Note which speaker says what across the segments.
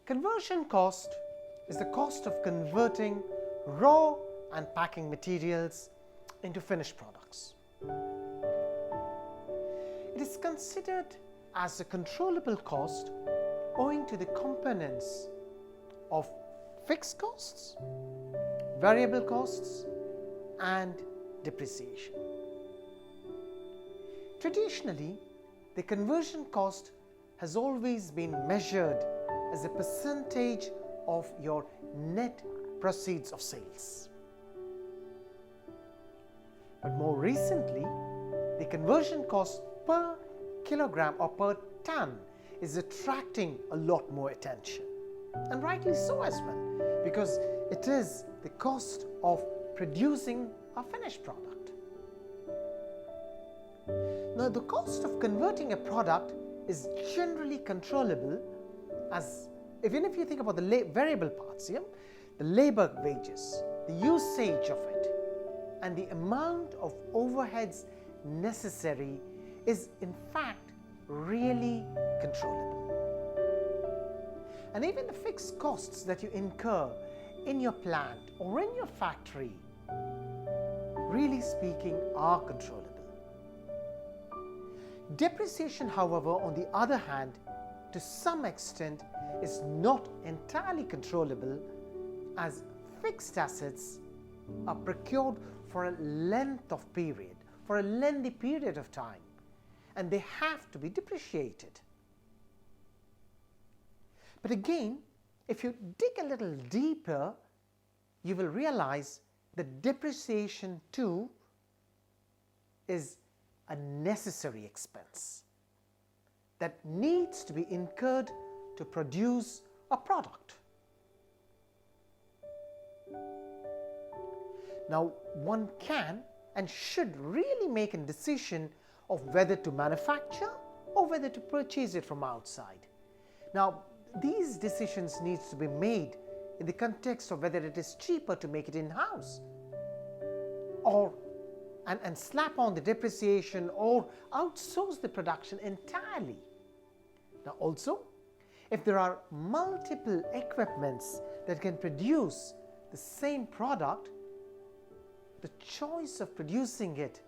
Speaker 1: Conversion cost is the cost of converting raw and packing materials into finished products. It is considered as a controllable cost owing to the components of fixed costs, variable costs, and depreciation. Traditionally, the conversion cost has always been measured as a percentage of your net proceeds of sales. But more recently, the conversion cost per kilogram or per ton is attracting a lot more attention, and rightly so as well, because it is the cost of producing a finished product. Now, the cost of converting a product is generally controllable, as even if you think about the variable parts, the labor wages, the usage of it, and the amount of overheads necessary is in fact really controllable. And even the fixed costs that you incur in your plant or in your factory, really speaking, are controllable. Depreciation, however, on the other hand, to some extent is not entirely controllable, as fixed assets are procured for a lengthy period of time, and they have to be depreciated. But again, if you dig a little deeper, you will realize that depreciation too is a necessary expense that needs to be incurred to produce a product. Now, one can and should really make a decision of whether to manufacture or whether to purchase it from outside. Now, these decisions need to be made in the context of whether it is cheaper to make it in-house, or and slap on the depreciation, or outsource the production entirely. Now also, if there are multiple equipments that can produce the same product, the choice of producing it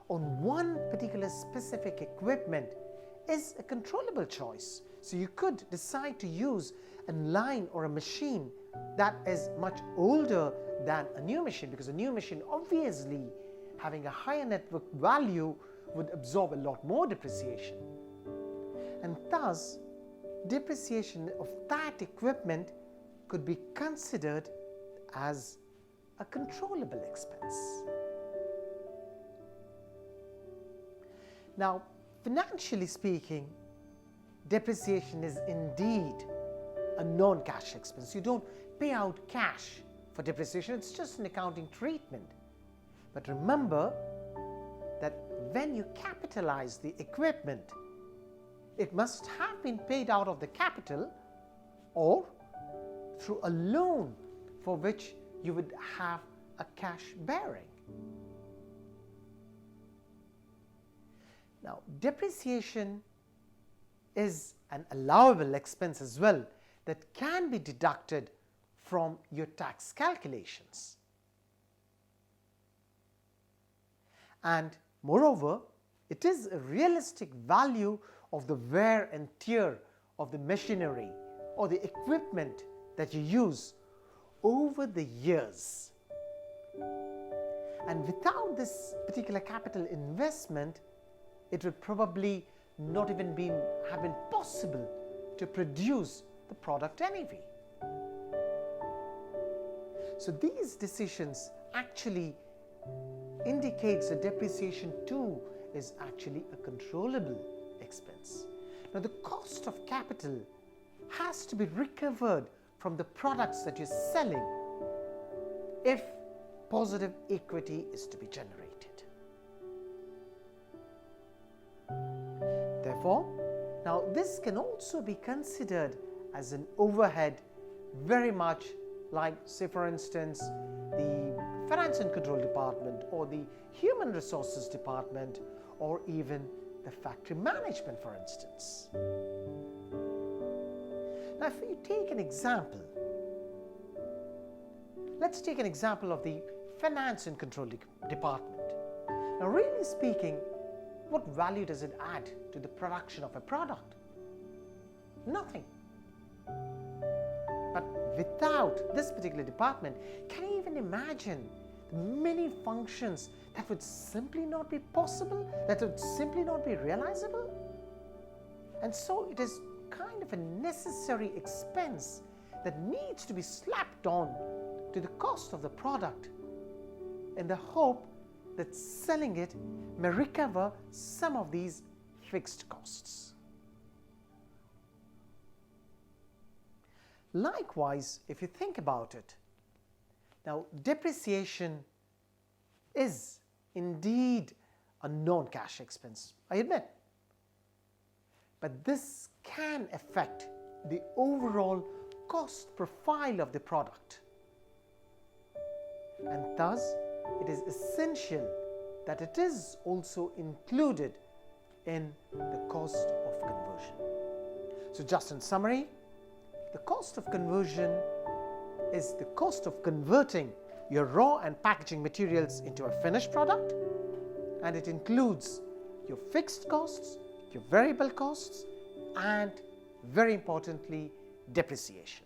Speaker 1: on one particular specific equipment is a controllable choice. So you could decide to use a line or a machine that is much older than a new machine, because a new machine, obviously having a higher network value, would absorb a lot more depreciation. And thus, depreciation of that equipment could be considered as a controllable expense. Now, financially speaking, depreciation is indeed a non-cash expense. You don't pay out cash for depreciation, it's just an accounting treatment. But remember that when you capitalize the equipment, it must have been paid out of the capital or through a loan for which you would have a cash bearing. Now, depreciation is an allowable expense as well that can be deducted from your tax calculations. And moreover, it is a realistic value of the wear and tear of the machinery or the equipment that you use over the years. And without this particular capital investment, it would probably not even have been possible to produce the product anyway. So these decisions actually indicates that depreciation too is actually a controllable expense. Now, the cost of capital has to be recovered from the products that you're selling if positive equity is to be generated. Therefore, now this can also be considered as an overhead, very much like, say for instance, the Finance and Control Department or the Human Resources Department, or even the factory management, for instance. Now, if you take an example, let's take an example of the finance and control department. Now, really speaking, what value does it add to the production of a product? Nothing. But without this particular department, can you even imagine the many functions that would simply not be possible, that would simply not be realizable? And so it is kind of a necessary expense that needs to be slapped on to the cost of the product in the hope that selling it may recover some of these fixed costs. Likewise, if you think about it, now depreciation is indeed a non-cash expense, I admit. But this can affect the overall cost profile of the product. And thus, it is essential that it is also included in the cost of conversion. So just in summary, the cost of conversion is the cost of converting your raw and packaging materials into a finished product, and it includes your fixed costs, your variable costs, and very importantly, depreciation.